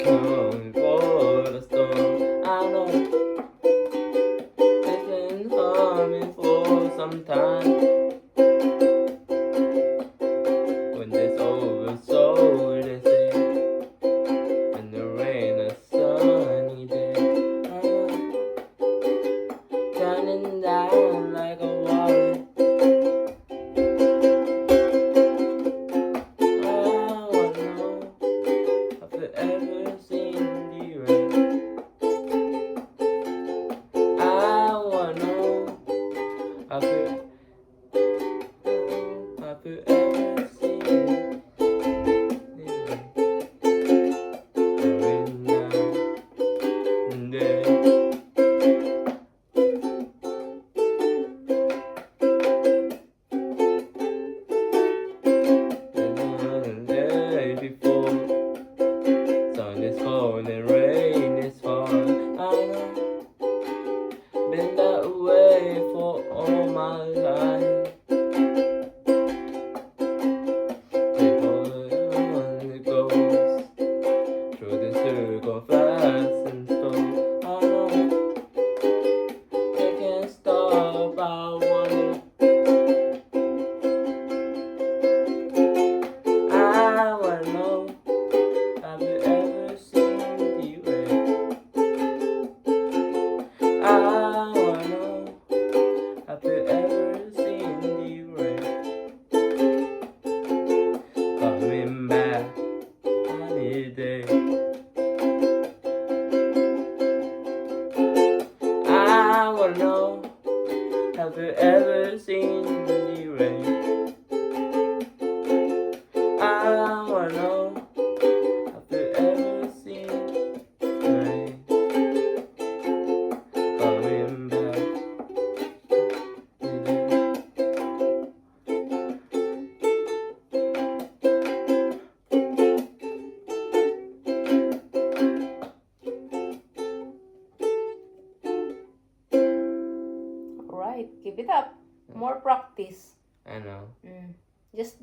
home for the storm. I know it's been coming for some time. When it's over, so they say. In the rain, a sunny day. I know, turning down like a water. I wanna know if you ever seen the rain. I wanna know if you ever seen the rain. Pouring down there. Before sun is cold and rain is far. I know, been that way for all my life. Before it goes through the circle fast and slow. I know, I can't stop. I wanna. I wanna know. Have you ever seen the rain? I wanna know. Have you ever seen the rain? Coming back any day. I wanna know. Have you ever seen the rain? I wanna know. Have you ever seen rain coming back? Alright, keep it up. More practice. I know. Just